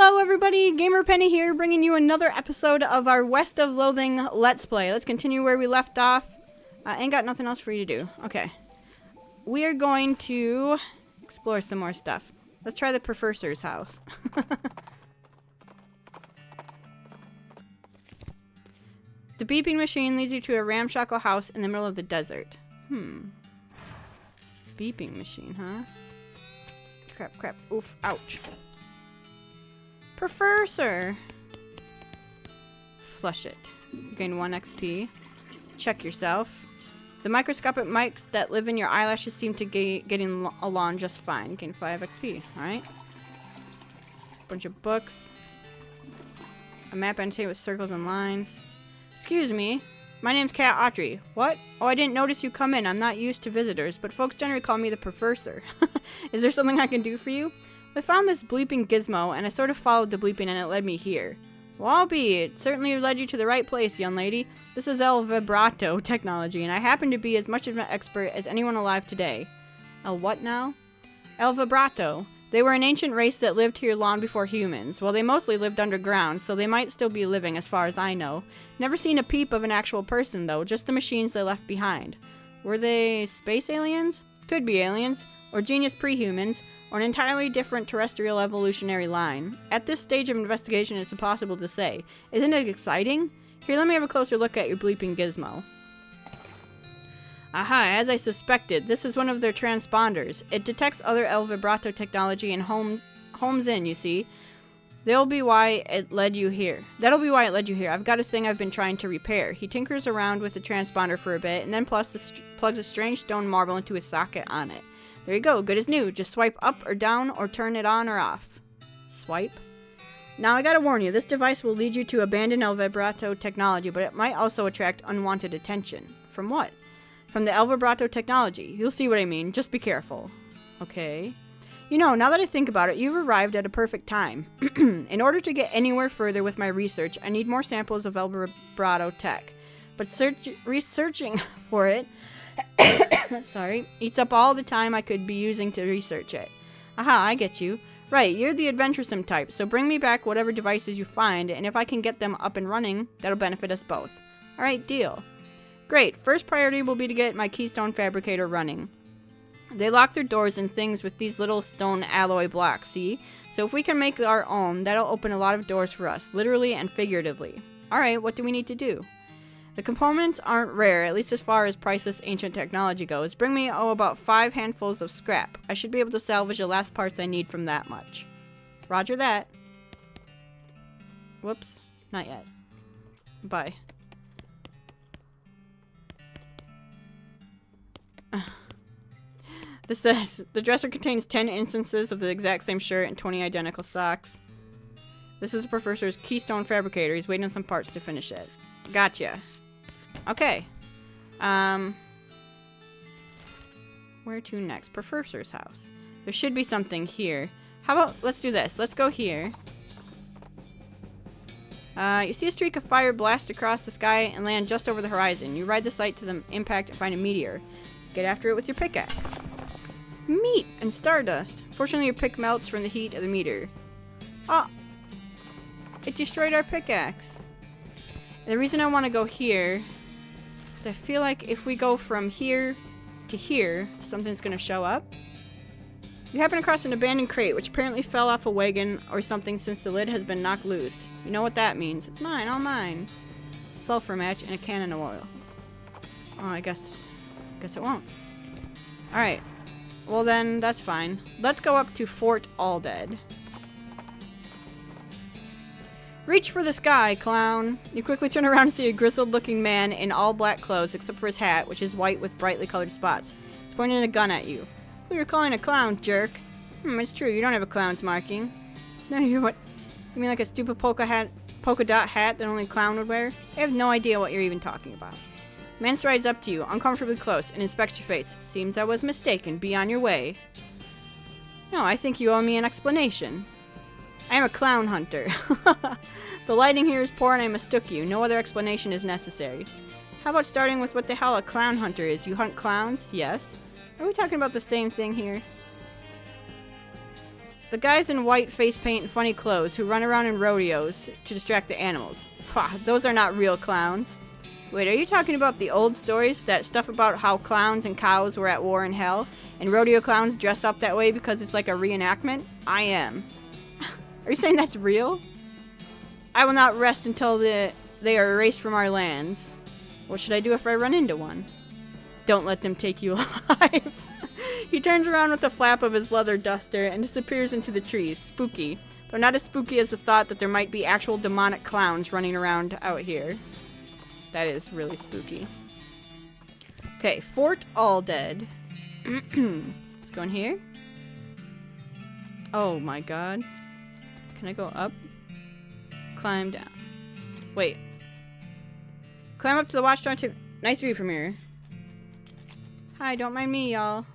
Hello everybody, Gamer Penny here, bringing you another episode of our West of Loathing Let's Play. Let's continue where we left off. Ain't got nothing else for you to do. Okay. We are going to explore some more stuff. Let's try the Professor's house. The beeping machine leads you to a ramshackle house in the middle of the desert. Beeping machine, huh? Crap, crap. Oof, ouch. Professor! Flush it. You gain 1 XP. Check yourself. The microscopic mics that live in your eyelashes seem to getting along just fine. You gain 5 XP. Alright. Bunch of books. A map annotated with circles and lines. Excuse me. My name's Cat Autry. What? Oh, I didn't notice you come in. I'm not used to visitors, but folks generally call me the Professor. Is there something I can do for you? I found this bleeping gizmo, and I sort of followed the bleeping, and it led me here. Well, I'll be. It certainly led you to the right place, young lady. This is El Vibrato technology, and I happen to be as much of an expert as anyone alive today. El what now? El Vibrato. They were an ancient race that lived here long before humans. Well, they mostly lived underground, so they might still be living as far as I know. Never seen a peep of an actual person, though, just the machines they left behind. Were they space aliens? Could be aliens, or genius prehumans, or an entirely different terrestrial evolutionary line. At this stage of investigation, it's impossible to say. Isn't it exciting? Here, let me have a closer look at your bleeping gizmo. Aha, as I suspected, this is one of their transponders. It detects other El Vibrato technology and homes in, you see. That'll be why it led you here. I've got a thing I've been trying to repair. He tinkers around with the transponder for a bit, and then plugs a strange stone marble into a socket on it. There you go, good as new. Just swipe up or down or turn it on or off. Swipe. Now I gotta warn you, this device will lead you to abandon El Vibrato technology, but it might also attract unwanted attention. From what? From the El Vibrato technology. You'll see what I mean, just be careful. Okay. You know, now that I think about it, you've arrived at a perfect time. In order to get anywhere further with my research, I need more samples of El Vibrato tech. But researching for it sorry, eats up all the time I could be using to research it. Aha, I get you. Right, you're the adventuresome type, so bring me back whatever devices you find, and if I can get them up and running, that'll benefit us both. Alright, deal. Great, first priority will be to get my keystone fabricator running. They lock their doors and things with these little stone alloy blocks, see? So if we can make our own, that'll open a lot of doors for us, literally and figuratively. Alright, what do we need to do? The components aren't rare, at least as far as priceless ancient technology goes. Bring me, about 5 handfuls of scrap. I should be able to salvage the last parts I need from that much. Roger that. Whoops. Not yet. Bye. This says, the dresser contains 10 instances of the exact same shirt and 20 identical socks. This is the Professor's keystone fabricator. He's waiting on some parts to finish it. Gotcha. Okay. Where to next? Professor's house. There should be something here. How about, let's do this. Let's go here. You see a streak of fire blast across the sky and land just over the horizon. You ride the sight to the impact and find a meteor. Get after it with your pickaxe. Meat and stardust. Fortunately, your pick melts from the heat of the meteor. Oh! It destroyed our pickaxe. And the reason I want to go here is I feel like if we go from here to here, something's going to show up. You happen across an abandoned crate, which apparently fell off a wagon or something since the lid has been knocked loose. You know what that means. It's mine, all mine. Sulfur match and a cannon of oil. Oh, I guess it won't. Alright. Well then, that's fine. Let's go up to Fort Alldead. Reach for the sky, clown. You quickly turn around and see a grizzled-looking man in all black clothes except for his hat, which is white with brightly colored spots. He's pointing a gun at you. Who you're calling a clown, jerk? It's true, you don't have a clown's marking. No, you're what? You mean like a stupid polka dot hat that only a clown would wear? I have no idea what you're even talking about. Man strides up to you, uncomfortably close, and inspects your face. Seems I was mistaken. Be on your way. No, I think you owe me an explanation. I am a clown hunter. The lighting here is poor and I mistook you. No other explanation is necessary. How about starting with what the hell a clown hunter is? You hunt clowns? Yes. Are we talking about the same thing here? The guys in white face paint and funny clothes who run around in rodeos to distract the animals. Pah, those are not real clowns. Wait, are you talking about the old stories? That stuff about how clowns and cows were at war in hell, and rodeo clowns dress up that way because it's like a reenactment? I am. Are you saying that's real? I will not rest until they are erased from our lands. What should I do if I run into one? Don't let them take you alive. He turns around with the flap of his leather duster and disappears into the trees. Spooky. Though not as spooky as the thought that there might be actual demonic clowns running around out here. That is really spooky. Okay, Fort Alldead. Let's go in here. Oh my god. Can I go up? Climb down. Wait. Climb up to the watchtower to... Nice view from here. Hi, don't mind me, y'all.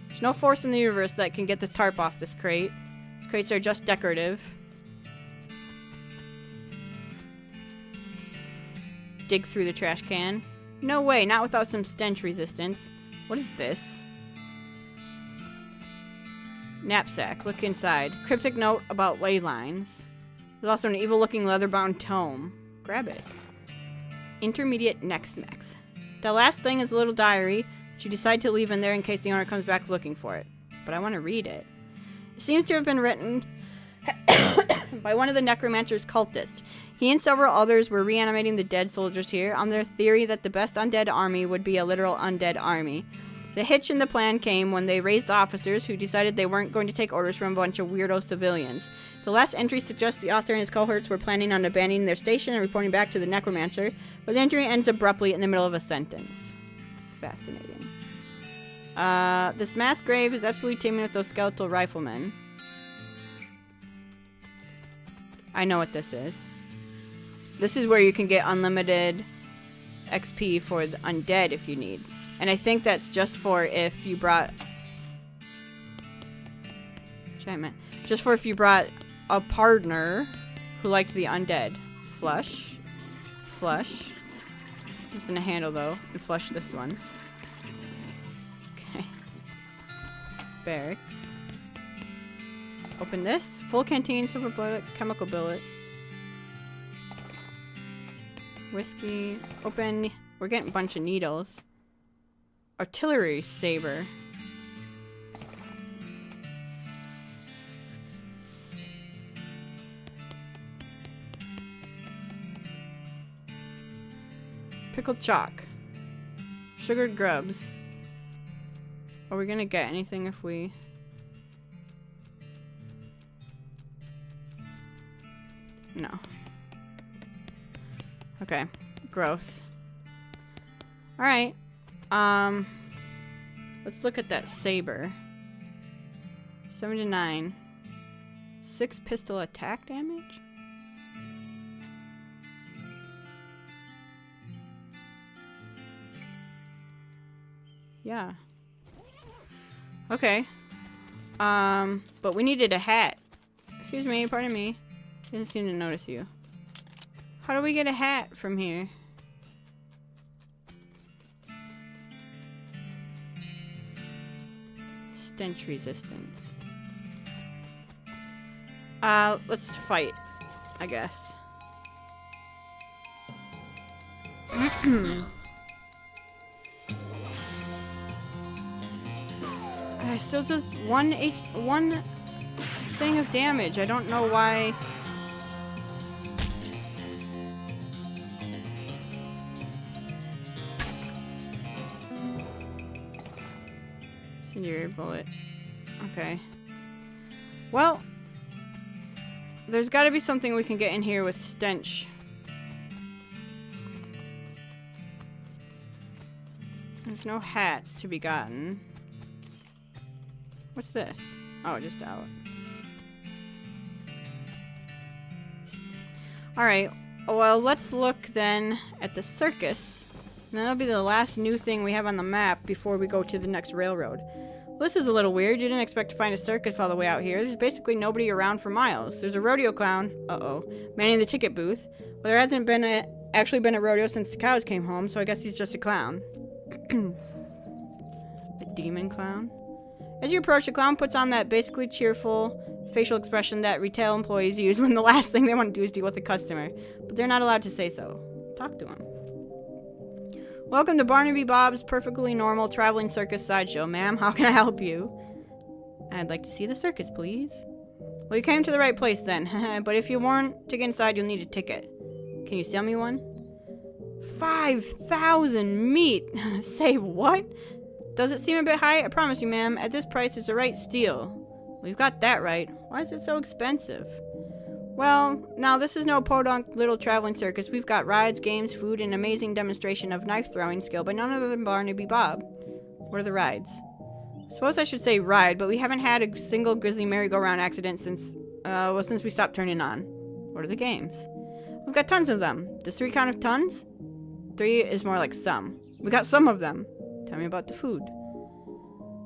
There's no force in the universe that can get this tarp off this crate. These crates are just decorative. Dig through the trash can. No way, not without some stench resistance. What is this? Knapsack. Look inside. Cryptic note about ley lines. There's also an evil-looking leather-bound tome. Grab it. Intermediate neck smacks. The last thing is a little diary, which you decide to leave in there in case the owner comes back looking for it. But I want to read it. It seems to have been written by one of the necromancer's cultists. He and several others were reanimating the dead soldiers here on their theory that the best undead army would be a literal undead army. The hitch in the plan came when they raised the officers who decided they weren't going to take orders from a bunch of weirdo civilians. The last entry suggests the author and his cohorts were planning on abandoning their station and reporting back to the necromancer, but the entry ends abruptly in the middle of a sentence. Fascinating. This mass grave is absolutely teeming with those skeletal riflemen. I know what this is. This is where you can get unlimited XP for the undead if you need. And I think that's just for if you brought... Just for if you brought a partner who liked the undead. Flush. Flush. I'm just gonna handle though and flush this one. Okay. Barracks. Open this. Full canteen, silver bullet, chemical billet. Whiskey. Open. We're getting a bunch of needles. Artillery saber. Pickled chalk. Sugared grubs. Are we gonna get anything if we... No. Okay. Gross. Alright. Let's look at that saber. 7 to 9. 6 pistol attack damage? Yeah. Okay. But we needed a hat. Excuse me, pardon me. Didn't seem to notice you. How do we get a hat from here? Stench resistance. Let's fight, I guess. I still does one thing of damage. I don't know why. Incendiary bullet. Okay. Well, there's got to be something we can get in here with stench. There's no hats to be gotten. What's this? Oh, just out. Alright, well, let's look then at the circus. And that'll be the last new thing we have on the map before we go to the next railroad. Well, this is a little weird. You didn't expect to find a circus all the way out here. There's basically nobody around for miles. There's a rodeo clown, manning the ticket booth. Well, there hasn't been actually been a rodeo since the cows came home, so I guess he's just a clown. A demon clown? As you approach, the clown puts on that basically cheerful facial expression that retail employees use when the last thing they want to do is deal with a customer. But they're not allowed to say so. Talk to him. Welcome to Barnaby Bob's perfectly normal traveling circus sideshow, ma'am. How can I help you? I'd like to see the circus, please. Well, you came to the right place then. But if you want to get inside, you'll need a ticket. Can you sell me one? 5,000 meat! Say what? Does it seem a bit high? I promise you, ma'am, at this price, it's a right steal. We've got that right. Why is it so expensive? Well, now this is no podunk little traveling circus. We've got rides, games, food, and an amazing demonstration of knife-throwing skill by none other than Barnaby Bob. What are the rides? Suppose I should say ride, but we haven't had a single grisly merry-go-round accident since we stopped turning on. What are the games? We've got tons of them. Does 3 count of tons? 3 is more like some. We got some of them. Tell me about the food.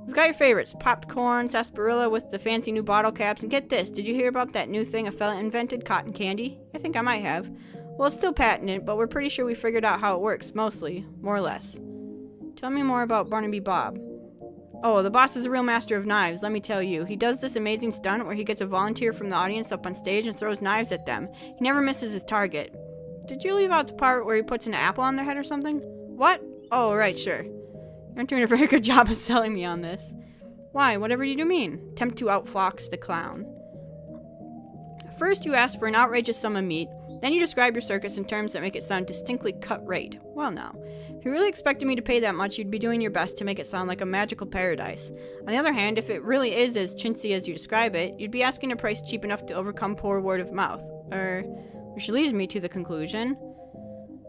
We've got your favorites. Popped corn, sarsaparilla with the fancy new bottle caps. And get this, did you hear about that new thing a fella invented, cotton candy? I think I might have. Well, it's still patented, but we're pretty sure we figured out how it works, mostly. More or less. Tell me more about Barnaby Bob. Oh, the boss is a real master of knives, let me tell you. He does this amazing stunt where he gets a volunteer from the audience up on stage and throws knives at them. He never misses his target. Did you leave out the part where he puts an apple on their head or something? What? Oh, right, sure. You aren't doing a very good job of selling me on this. Why? Whatever do you mean? Attempt to outfox the clown. First, you ask for an outrageous sum of meat. Then you describe your circus in terms that make it sound distinctly cut rate. Well, now, if you really expected me to pay that much, you'd be doing your best to make it sound like a magical paradise. On the other hand, if it really is as chintzy as you describe it, you'd be asking a price cheap enough to overcome poor word of mouth. Which leads me to the conclusion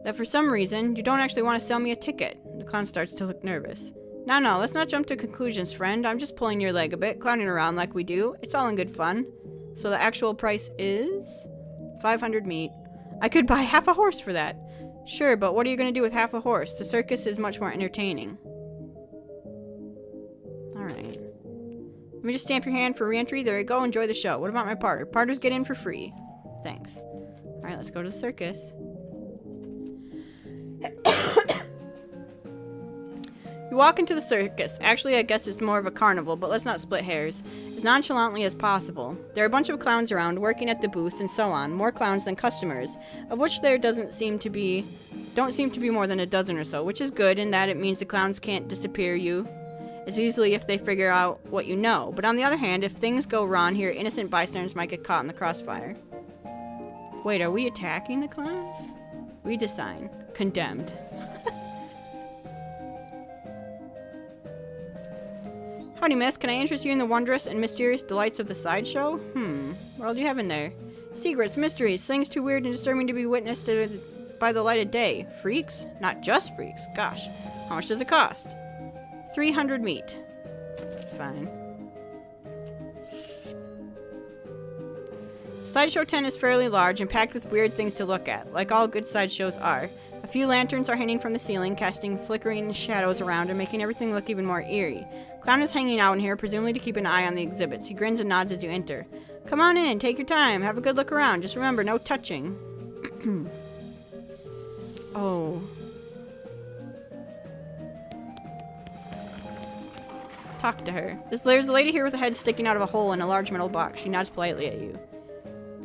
that for some reason, you don't actually want to sell me a ticket. The clown starts to look nervous. No, let's not jump to conclusions, friend. I'm just pulling your leg a bit, clowning around like we do. It's all in good fun. So the actual price is 500 meat. I could buy half a horse for that. Sure, but what are you going to do with half a horse? The circus is much more entertaining. Alright. Let me just stamp your hand for re-entry. There you go. Enjoy the show. What about my partner? Partners get in for free. Thanks. Alright, let's go to the circus. You walk into the circus. Actually, I guess it's more of a carnival, but let's not split hairs. As nonchalantly as possible. There are a bunch of clowns around, working at the booth, and so on. More clowns than customers, of which there don't seem to be more than a dozen or so, which is good in that it means the clowns can't disappear you as easily if they figure out what you know. But on the other hand, if things go wrong here, innocent bystanders might get caught in the crossfire. Wait, are we attacking the clowns? Redesign. Condemned. Howdy, miss. Can I interest you in the wondrous and mysterious delights of the sideshow? What all do you have in there? Secrets, mysteries, things too weird and disturbing to be witnessed by the light of day. Freaks? Not just freaks. Gosh. How much does it cost? 300 meat. Fine. Sideshow tent is fairly large and packed with weird things to look at, like all good sideshows are. A few lanterns are hanging from the ceiling, casting flickering shadows around and making everything look even more eerie. Clown is hanging out in here, presumably to keep an eye on the exhibits. He grins and nods as you enter. Come on in, take your time, have a good look around. Just remember, no touching. Oh. Talk to her. There's a lady here with a head sticking out of a hole in a large metal box. She nods politely at you.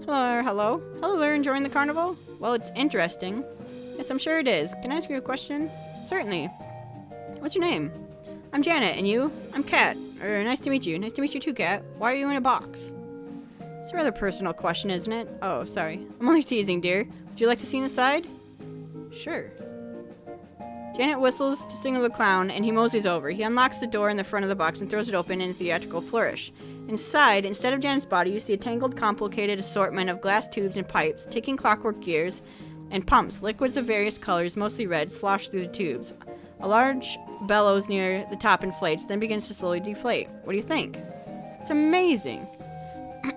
Hello. Hello there, enjoying the carnival? Well, it's interesting. Yes, I'm sure it is. Can I ask you a question? Certainly. What's your name? I'm Janet, and you? I'm Kat. Nice to meet you. Nice to meet you too, Kat. Why are you in a box? It's a rather personal question, isn't it? Oh, sorry. I'm only teasing, dear. Would you like to see inside? Sure. Janet whistles to signal the clown, and he moseys over. He unlocks the door in the front of the box and throws it open in a theatrical flourish. Inside, instead of Janet's body, you see a tangled, complicated assortment of glass tubes and pipes, ticking clockwork gears, and pumps, liquids of various colors, mostly red, slosh through the tubes. A large bellows near the top inflates, then begins to slowly deflate. What do you think? It's amazing.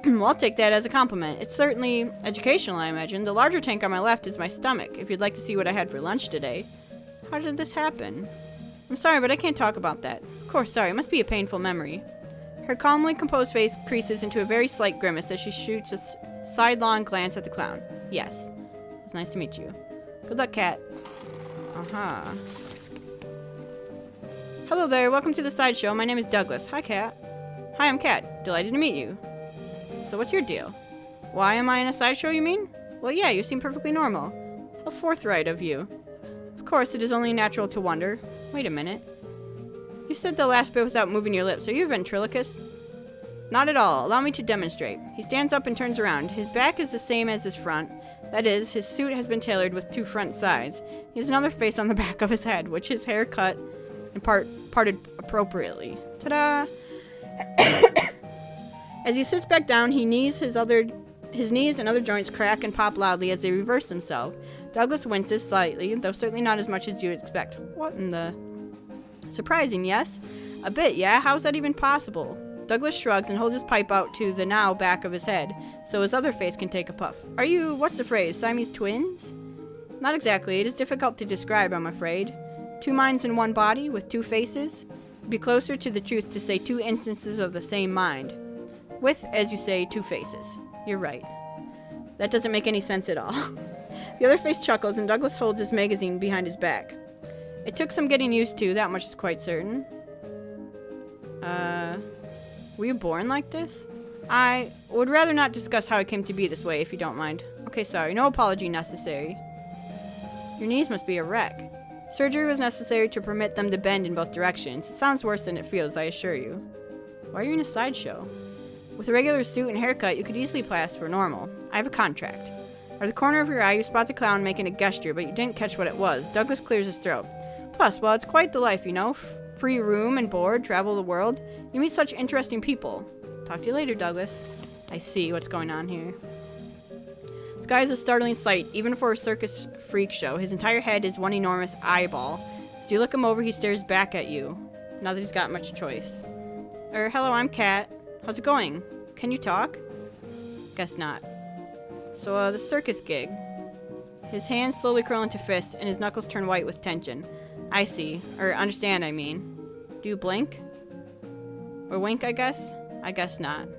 Well, I'll take that as a compliment. It's certainly educational, I imagine. The larger tank on my left is my stomach, if you'd like to see what I had for lunch today. How did this happen? I'm sorry, but I can't talk about that. Of course, sorry. It must be a painful memory. Her calmly composed face creases into a very slight grimace as she shoots a sidelong glance at the clown. Yes. It's nice to meet you. Good luck, Kat. Hello there. Welcome to the sideshow. My name is Douglas. Hi, Kat. Hi, I'm Kat. Delighted to meet you. So what's your deal? Why am I in a sideshow, you mean? Well, yeah, you seem perfectly normal. How forthright of you. Of course, it is only natural to wonder. Wait a minute. You said the last bit without moving your lips. Are you a ventriloquist? Not at all. Allow me to demonstrate. He stands up and turns around. His back is the same as his front. That is, his suit has been tailored with 2 front sides. He has another face on the back of his head, which his hair cut and parted appropriately. Ta-da! As he sits back down, his knees and other joints crack and pop loudly as they reverse themselves. Douglas winces slightly, though certainly not as much as you would expect. What in the... Surprising, yes? A bit, yeah? How's that even possible? Douglas shrugs and holds his pipe out to the now back of his head, so his other face can take a puff. Are you, what's the phrase, Siamese Twins? Not exactly. It is difficult to describe, I'm afraid. 2 minds in one body, with 2 faces? It'd be closer to the truth to say 2 instances of the same mind. With, as you say, 2 faces. You're right. That doesn't make any sense at all. The other face chuckles, and Douglas holds his magazine behind his back. It took some getting used to, that much is quite certain. Were you born like this? I would rather not discuss how I came to be this way, if you don't mind. Okay, sorry, no apology necessary. Your knees must be a wreck. Surgery was necessary to permit them to bend in both directions. It sounds worse than it feels, I assure you. Why are you in a sideshow? With a regular suit and haircut, you could easily pass for normal. I have a contract. Out of the corner of your eye, you spot the clown making a gesture, but you didn't catch what it was. Douglas clears his throat. Plus, well, it's quite the life, you know. Free room and board, travel the world. You meet such interesting people. Talk to you later, Douglas. I see what's going on here. This guy is a startling sight, even for a Circus Freak show. His entire head is one enormous eyeball. As you look him over, he stares back at you. Not that he's got much choice. Hello, I'm Kat. How's it going? Can you talk? Guess not. So, the circus gig. His hands slowly curl into fists, and his knuckles turn white with tension. I see. Understand, I mean. Do you blink? Or wink, I guess? I guess not.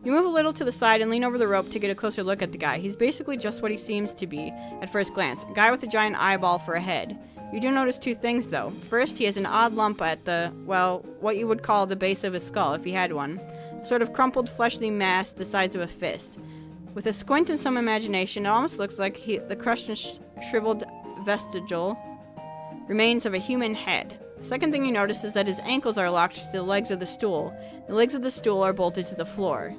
You move a little to the side and lean over the rope to get a closer look at the guy. He's basically just what he seems to be at first glance. A guy with a giant eyeball for a head. You do notice 2 things, though. First, he has an odd lump at the, well, what you would call the base of his skull, if he had one. A sort of crumpled, fleshly mass the size of a fist. With a squint and some imagination, it almost looks like the crushed and shriveled vestigial remains of a human head. The second thing you notice is that his ankles are locked to the legs of the stool. The legs of the stool are bolted to the floor.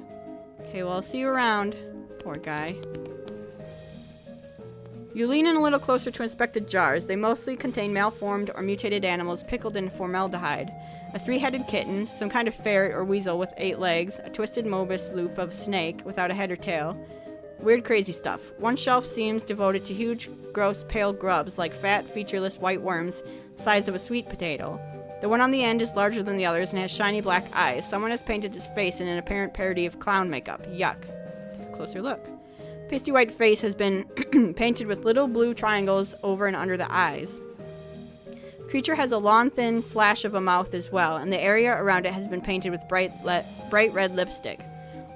Okay, well, I'll see you around. Poor guy. You lean in a little closer to inspect the jars. They mostly contain malformed or mutated animals pickled in formaldehyde. A 3-headed kitten, some kind of ferret or weasel with 8 legs, a twisted Mobius loop of snake without a head or tail. Weird, crazy stuff. One shelf seems devoted to huge, gross, pale grubs, like fat, featureless white worms, size of a sweet potato. The one on the end is larger than the others and has shiny black eyes. Someone has painted his face in an apparent parody of clown makeup. Yuck. Take a closer look. The pasty white face has been painted with little blue triangles over and under the eyes. The creature has a long, thin slash of a mouth as well, and the area around it has been painted with bright red lipstick.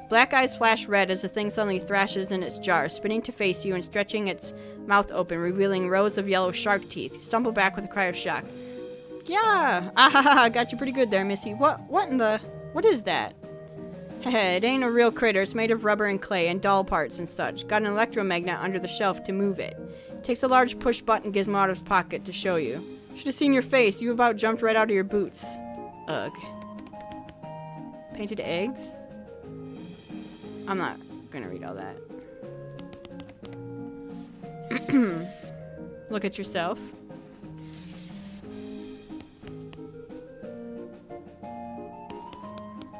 Black eyes flash red as the thing suddenly thrashes in its jar, spinning to face you and stretching its mouth open, revealing rows of yellow shark teeth. You stumble back with a cry of shock. Yeah! Ah, got you pretty good there, Missy. What is that? Heh, it ain't a real critter. It's made of rubber and clay and doll parts and such. Got an electromagnet under the shelf to move it. Takes a large push-button gizmo out of his pocket to show you. Should have seen your face. You about jumped right out of your boots. Ugh. Painted eggs? I'm not gonna read all that. Look at yourself.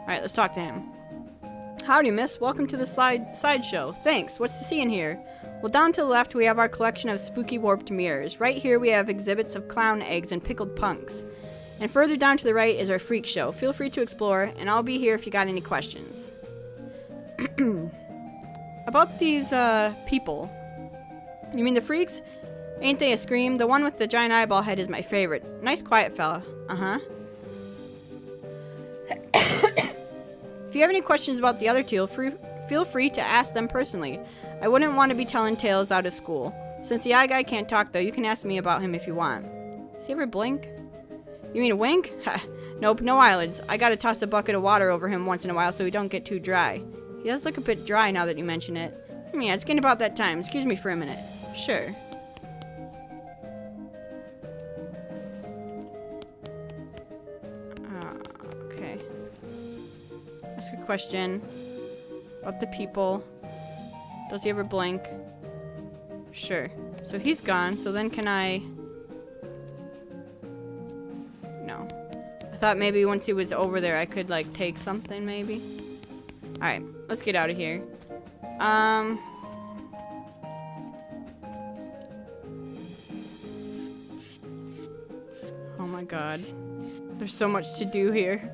Alright, let's talk to him. Howdy, miss. Welcome to the Sideshow. Thanks. What's to see in here? Well, down to the left we have our collection of spooky warped mirrors. Right here we have exhibits of clown eggs and pickled punks. And further down to the right is our freak show. Feel free to explore, and I'll be here if you got any questions. About these, people. You mean the freaks? Ain't they a scream? The one with the giant eyeball head is my favorite. Nice quiet fella. Uh-huh. If you have any questions about the other two, feel free to ask them personally. I wouldn't want to be telling tales out of school. Since the eye guy can't talk, though, you can ask me about him if you want. Does he ever blink? You mean a wink? Ha! Nope, no eyelids. I gotta toss a bucket of water over him once in a while so he don't get too dry. He does look a bit dry now that you mention it. Yeah, it's getting about that time. Excuse me for a minute. Sure. Okay. Ask a question about the people. Does he ever blink? Sure. So he's gone, so then can I... No. I thought maybe once he was over there I could, like, take something, maybe. Alright, let's get out of here. Oh my god. There's so much to do here.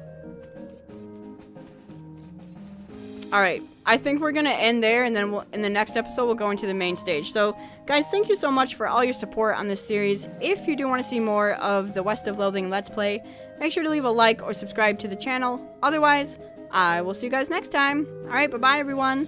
Alright, I think we're gonna end there, and then in the next episode we'll go into the main stage. So, guys, thank you so much for all your support on this series. If you do want to see more of the West of Loathing Let's Play, make sure to leave a like or subscribe to the channel. Otherwise, I will see you guys next time. Alright, bye-bye, everyone.